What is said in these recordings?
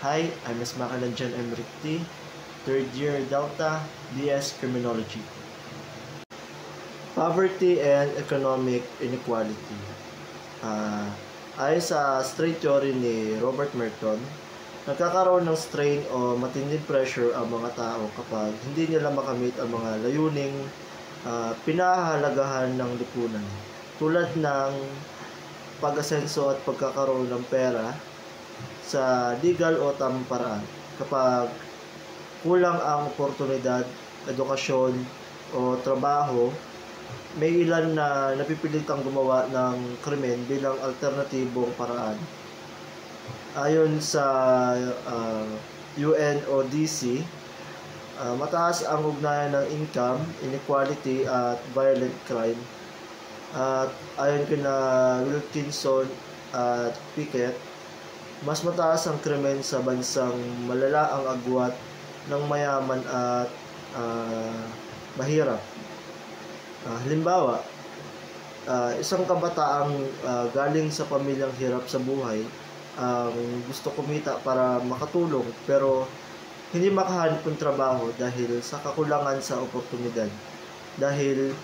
Hi, I'm Ms. Makalanjan Emric T, third year Delta, BS Criminology. Poverty and economic inequality. Ayon sa strain theory ni Robert Merton, nagkakaroon ng strain o matinding pressure ang mga tao kapag hindi nila makamit ang mga layuning pinahahalagahan ng lipunan, tulad ng pag-asenso at pagkakaroon ng pera sa legal o tamang paraan. Kapag kulang ang oportunidad, edukasyon o trabaho, may ilan na napipilitang gumawa ng krimen bilang alternatibong paraan. Ayon sa UNODC, mataas ang ugnayan ng income, inequality at violent crime. At ayon kina Wilkinson at Pickett, mas mataas ang krimen sa bansang malala ang agwat ng mayaman at mahirap. Halimbawa, isang kabataang galing sa pamilyang hirap sa buhay ang gusto kumita para makatulong pero hindi makahanap ng trabaho dahil sa kakulangan sa oportunidad. Dahil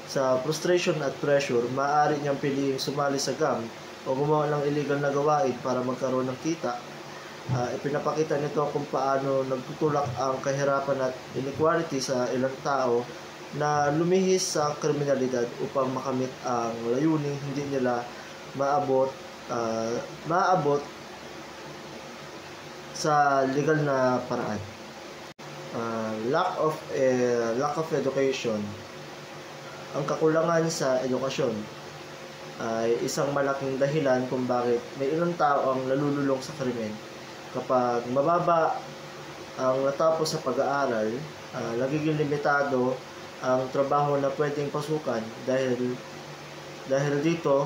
sa frustration at pressure, maaari niyang piliing sumali sa gang o gumawa ng illegal na gawain para magkaroon ng kita. Ipinapakita nito kung paano nagtutulak ang kahirapan at inequality sa ilang tao na lumihis sa kriminalidad upang makamit ang layuning hindi nila maabot sa legal na paraan. Lack of education. Ang kakulangan sa edukasyon ay isang malaking dahilan kung bakit may ilang tao ang nalululong sa krimen. Kapag mababa ang natapos sa pag-aaral, nagiging limitado ang trabaho na pwedeng pasukan dahil dito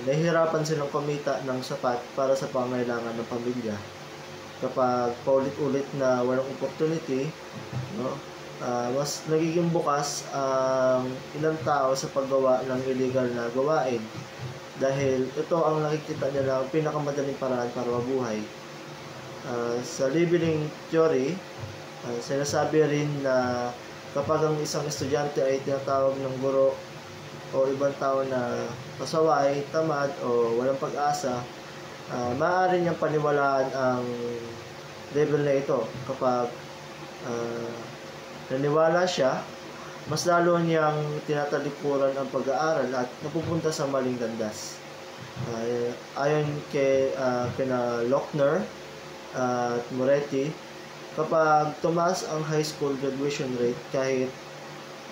nahihirapan silang kumita ng sapat para sa pangailangan ng pamilya. Kapag paulit-ulit na walang opportunity, mas nagiging bukas ang ilang tao sa paggawa ng illegal na gawain dahil ito ang nakikita nila ang pinakamadaling paraan para mabuhay. Sa labeling theory, sinasabi rin na kapag ang isang estudyante ay tinatawag ng guro o ibang tao na pasaway, tamad o walang pag-asa, maaari niyang paniwalaan ang label na ito. Kapag naniwala siya, mas lalo niyang tinatalikuran ang pag-aaral at napupunta sa maling landas. Ayon kina Lochner at Moretti, kapag tumaas ang high school graduation rate kahit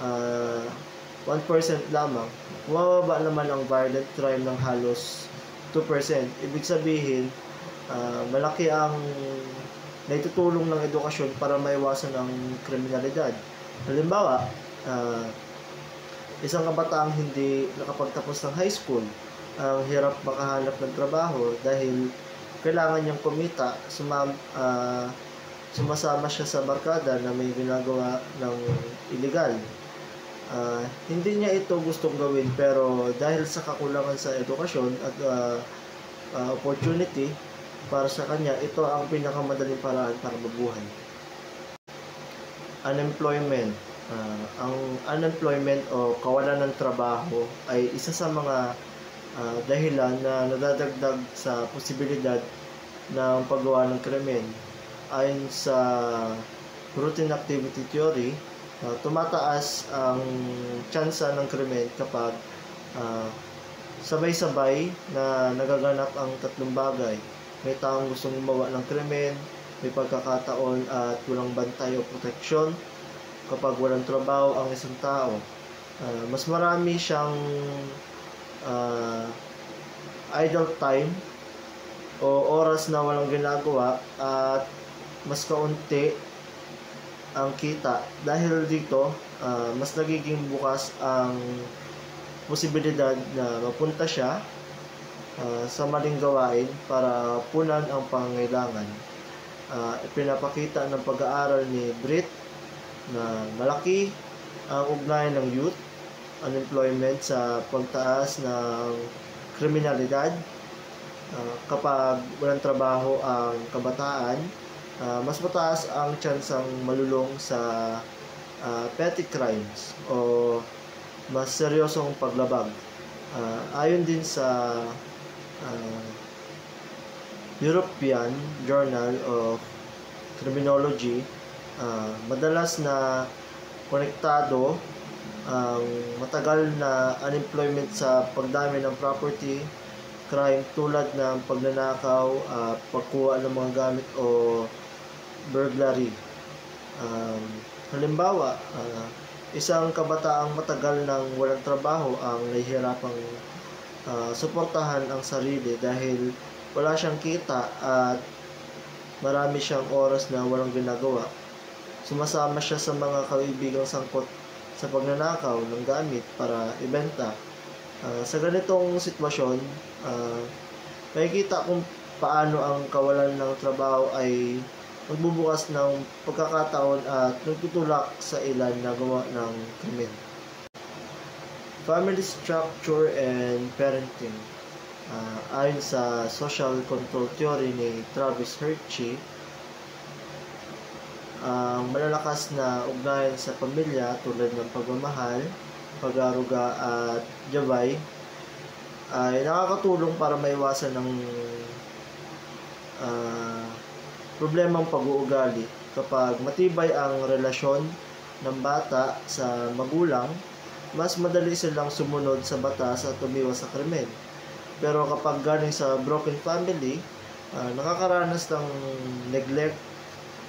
1% lamang, bumababa naman ang violent crime ng halos 2%. Ibig sabihin, malaki ang naitutulong ng edukasyon para maiwasan ang kriminalidad. Halimbawa, isang kabataang hindi nakapagtapos ng high school, ang hirap makahanap ng trabaho dahil kailangan niyang kumita, sumasama siya sa barkada na may ginagawa ng illegal. Hindi niya ito gustong gawin pero dahil sa kakulangan sa edukasyon at opportunity, para sa kanya, ito ang pinakamadaling paraan para mabuhay. Unemployment. Ang unemployment o kawalan ng trabaho ay isa sa mga dahilan na nadadagdag sa posibilidad ng paggawa ng krimen. Ayon sa routine activity theory, tumataas ang tsansa ng krimen kapag sabay-sabay na nagaganap ang tatlong bagay. May taong gustong gumawa ng krimen, may pagkakataon at walang bantay o proteksyon. Kapag walang trabaho ang isang tao, mas marami siyang idle time o oras na walang ginagawa at mas kaunti ang kita. Dahil dito, mas nagiging bukas ang posibilidad na mapunta siya sa maling gawain para punan ang pangangailangan. Ipinapakita ng pag-aaral ni Britt na malaki ang ugnayan ng youth unemployment sa pagtaas ng kriminalidad. Kapag walang trabaho ang kabataan, mas mataas ang tsansang malulong sa petty crimes o mas seryosong paglabag. Ayon din sa uh, European Journal of Criminology, madalas na konektado ang matagal na unemployment sa pagdami ng property crime tulad ng pagnanakaw, pagkuha ng mga gamit o burglary. Halimbawa, isang kabataang matagal nang walang trabaho ang nahihirapang suportahan ang sarili dahil wala siyang kita at marami siyang oras na walang ginagawa. Sumasama siya sa mga kaibigang sangkot sa pagnanakaw ng gamit para ibenta. Sa ganitong sitwasyon, makikita kung paano ang kawalan ng trabaho ay magbubukas ng pagkakataon at nagtutulak sa ilan na gawa ng krimen. Family structure and parenting. Ayon sa social control theory ni Travis Hirsch, ang malalakas na ugnayan sa pamilya tulad ng pagmamahal, pag-aaruga at gabay ay nakakatulong para maiwasan ng problemang pag-uugali. Kapag matibay ang relasyon ng bata sa magulang, mas madali silang sumunod sa batas at umiwas sa krimen. Pero kapag galing sa broken family, nakakaranas ng neglect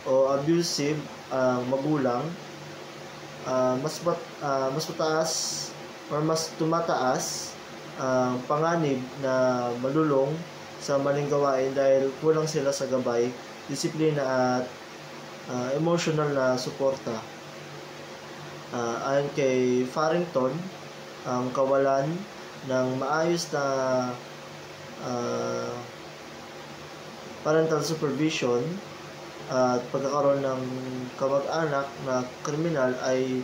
o abusive ang magulang, mas mataas or mas tumataas ang panganib na malulong sa maling gawain dahil kulang sila sa gabay, disiplina at emotional na suporta. Ayon kay Farrington, ang kawalan ng maayos na parental supervision at pagkakaroon ng kamag-anak na kriminal ay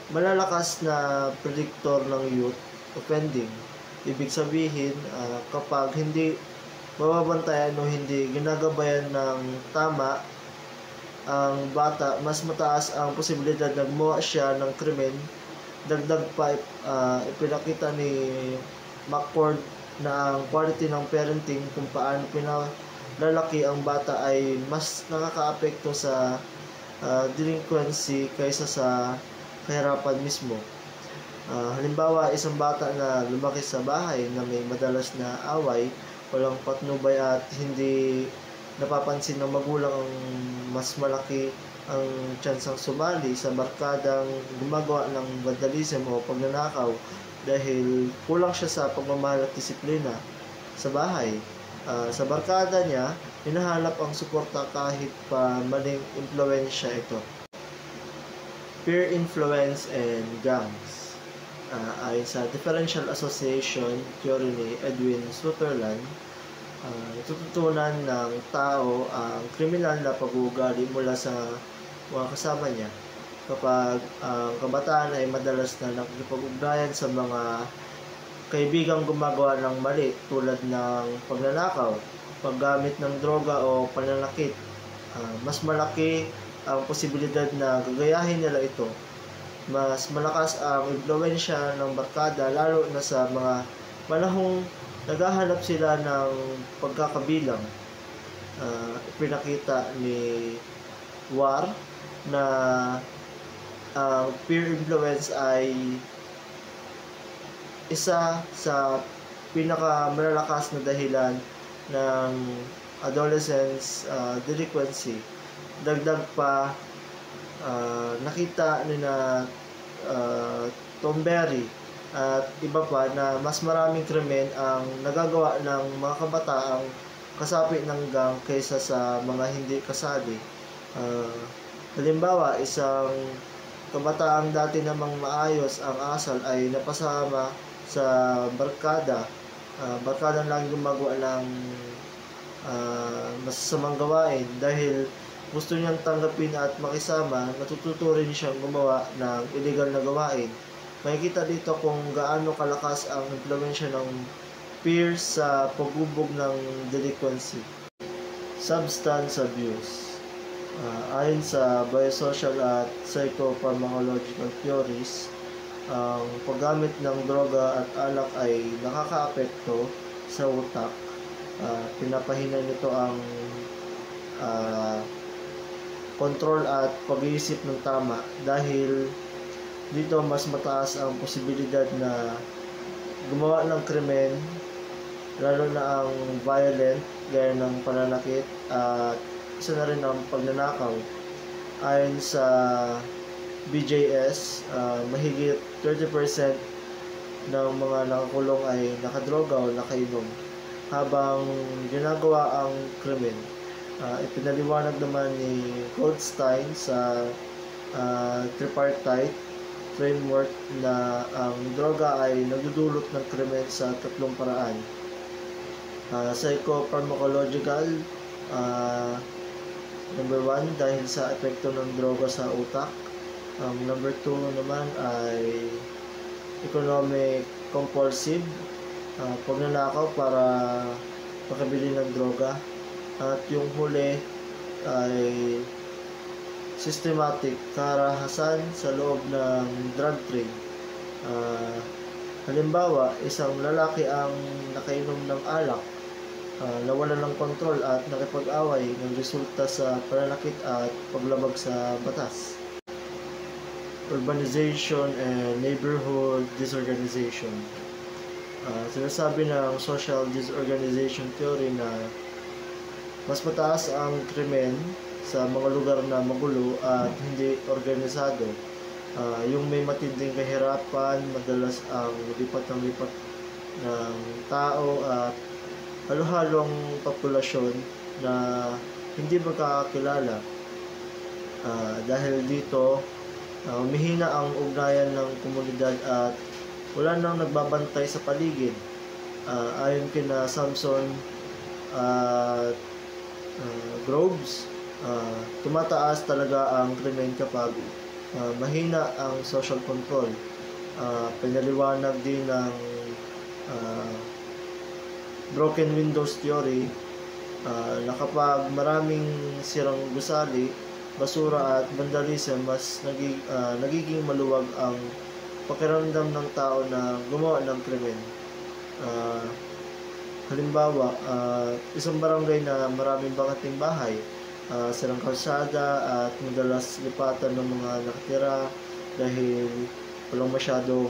malalakas na predictor ng youth offending. Ibig sabihin, kapag hindi mababantayan o hindi ginagabayan ng tama ang bata, mas mataas ang posibilidad na gumawa siya ng krimen. Dagdag pa, ipinakita ni McCord na ang quality ng parenting, kung paano pinalalaki ang bata, ay mas nakakaapekto sa delinquency kaysa sa kahirapan mismo. Halimbawa, isang bata na lumaki sa bahay na may madalas na away, walang patnubay at hindi napapansin ng magulang, ang mas malaki ang tsansang sumali sa barkadang gumagawa ng vandalism o pagnanakaw dahil kulang siya sa pagmamahal at disiplina sa bahay. Sa barkada niya, hinahanap ang suporta kahit pa maling impluensya ito. Peer influence and gangs. Ayon sa differential association theory ni Edwin Sutherland, natututunan ng tao ang kriminal na pag-uugali mula sa mga kasama niya. Kapag ang kabataan ay madalas na nakikipag-ugnayan sa mga kaibigang gumagawa ng mali tulad ng pagnanakaw, paggamit ng droga o pananakit, mas malaki ang posibilidad na gagayahin nila ito. Mas malakas ang impluwensya ng barkada, lalo na sa mga panahong naghahanap sila ng pagkakabilang. Pinakita ni War na ang peer influence ay isa sa pinakamalalakas na dahilan ng adolescence delinquency. Dagdag pa, nakita ni na Tom Berry at iba pa na mas maraming krimen ang nagagawa ng mga kabataang kasapi ng gang kaysa sa mga hindi kasali. Halimbawa, isang kabataang dati namang maayos ang asal ay napasama sa barkadang laging gumagawa ng masasamang gawain. Dahil gusto niyang tanggapin at makisama, natututo rin siyang gumawa ng illegal na gawain. Makikita dito kung gaano kalakas ang impluwensya ng fear sa pagbubog ng delinquency. Substance abuse. Ayon sa biosocial at psychopharmacological theories, ang paggamit ng droga at alak ay nakakaapekto sa utak. Pinapahina nito ang control at pag-iisip ng tama dahil dito mas mataas ang posibilidad na gumawa ng krimen, lalo na ang violent gaya ng pananakit at isa na rin ang pagnanakaw. Ayon sa BJS, mahigit 30% ng mga nakakulong ay nakadroga o nakainom habang ginagawa ang krimen. Ipinaliwanag naman ni Goldstein sa tripartite framework na ang droga ay nagdudulot ng krimen sa tatlong paraan. Psychopharmacological, number 1, dahil sa epekto ng droga sa utak. Number 2 naman ay economic compulsive, pagnanakaw para makabili ng droga. At yung huli ay systematic, karahasan sa loob ng drug trade. Halimbawa, isang lalaki ang nakainom ng alak, nawalan ng kontrol at nakipag-away ng resulta sa pananakit at paglabag sa batas. Urbanization and neighborhood disorganization. Sinasabi ng social disorganization theory na mas mataas ang krimen sa mga lugar na magulo at hindi organisado. Yung may matinding kahirapan, madalas ang lipat ng tao at halo-halong populasyon na hindi magkakakilala. Dahil dito, humihina ang ugnayan ng komunidad at wala nang nagbabantay sa paligid. Ayon kina Samson at Groves, tumataas talaga ang krimen kapag mahina ang social control. Pinaliwanag din ng broken windows theory na kapag maraming sirang gusali, basura at vandalism, mas nagiging maluwag ang pakiramdam ng tao na gumawa ng krimen. Halimbawa, isang barangay na maraming bakating bahay, silang kalsada at madalas lipatan ng mga nakatira dahil walang masyadong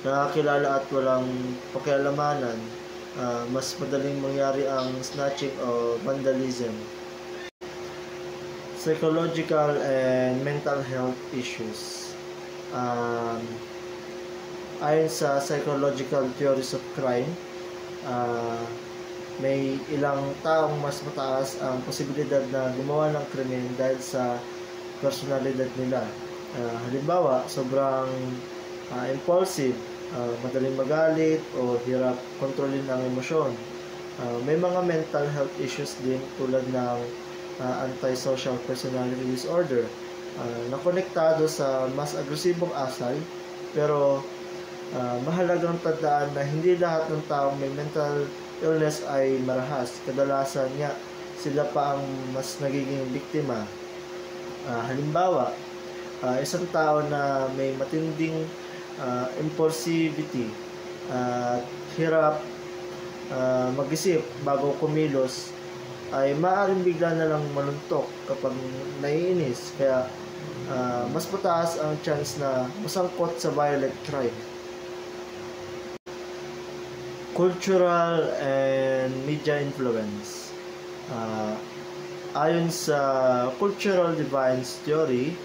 nakakilala at walang pakialamanan, mas madaling mangyari ang snatching o vandalism. Psychological and mental health issues. Ayon sa psychological theories of crime, may ilang taong mas mataas ang posibilidad na gumawa ng krimen dahil sa personalidad nila. Halimbawa, sobrang impulsive, madaling magalit o hirap kontrolin ang emosyon. May mga mental health issues din tulad ng antisocial personality disorder na konektado sa mas agresibong asal, pero mahalagang tandaan na hindi lahat ng taong may mental illness ay marahas. Kadalasan nga sila pa ang mas nagiging biktima. Halimbawa, isang tao na may matinding impulsivity at hirap mag-isip bago kumilos ay maaaring bigla na lang maluntok kapag naiinis, kaya mas mataas ang chance na masangkot sa violent crime. Cultural and media influence. Ayon sa cultural deviance theory,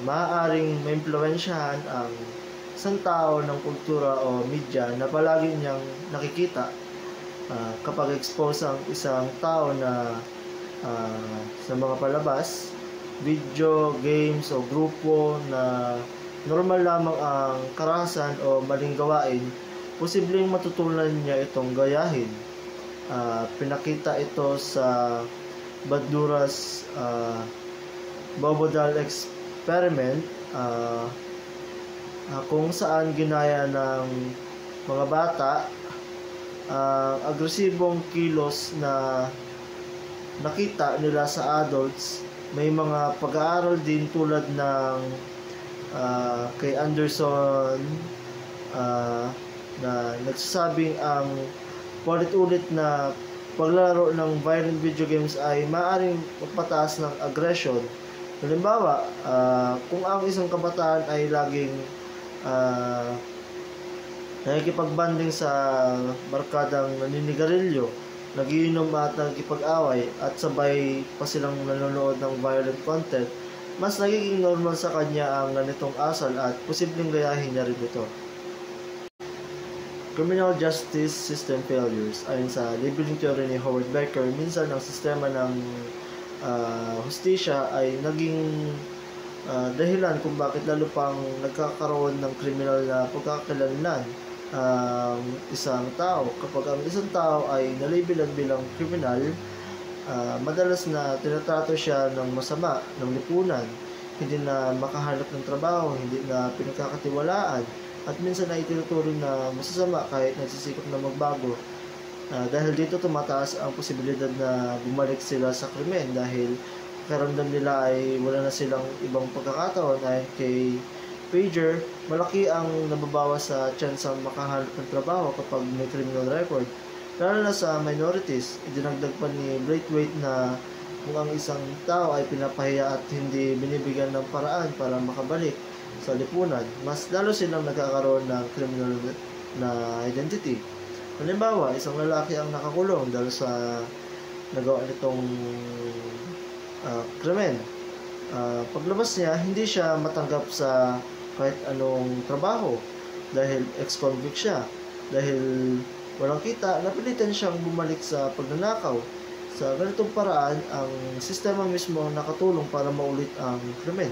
maaaring maimpluwensyahan ang isang tao ng kultura o media na palagi niyang nakikita. Kapag expose ang isang tao na sa mga palabas, video, games o grupo na normal lamang ang karahasan o maling gawain, posibleng matutunan niya itong gayahin. Pinakita ito sa Bandura's Bobodal experiment, kung saan ginaya ng mga bata, ang agresibong kilos na nakita nila sa adults. May mga pag-aaral din tulad ng kay Anderson na nagsasabing ang paulit-ulit na paglalaro ng violent video games ay maaaring magpataas ng aggression. Halimbawa, kung ang isang kabataan ay laging nakikipag-banding sa barkadang naninigarilyo, nagiinom at nakikipag-away, at sabay pa silang nanonood ng violent content, mas nagiging normal sa kanya ang ganitong asal at posibleng gayahin niya rin ito. Criminal justice system failures. Ayon sa labeling theory ni Howard Becker, minsan ang sistema ng hustisya ay naging dahilan kung bakit lalo pang nagkakaroon ng kriminal na pagkakakilanlan isang tao. Kapag ang isang tao ay nalabelan bilang kriminal, madalas na tinatrato siya ng masama ng lipunan, hindi na makahanap ng trabaho, hindi na pinagkakatiwalaan, at minsan ay tinuturing na masasama kahit nagsisikap na magbago. Dahil dito tumataas ang posibilidad na bumalik sila sa krimen dahil karamdam nila ay wala na silang ibang pagkakataon. Ay kay Pager, malaki ang nababawas sa tsansang makahanap ng trabaho kapag may criminal record, lalo na sa minorities. Idinagdag pa ni Braithwaite na kung ang isang tao ay pinapahiya at hindi binibigyan ng paraan para makabalik sa lipunan, mas lalo silang nagkakaroon ng criminal na identity. Halimbawa, isang lalaki ang nakakulong dahil sa nagawa nitong krimen. Paglabas niya, hindi siya matanggap sa kahit anong trabaho dahil ex-convict siya. Dahil walang kita, napilitan siyang bumalik sa pagnanakaw. Sa ganitong paraan, ang sistema mismo nakatulong para maulit ang krimen.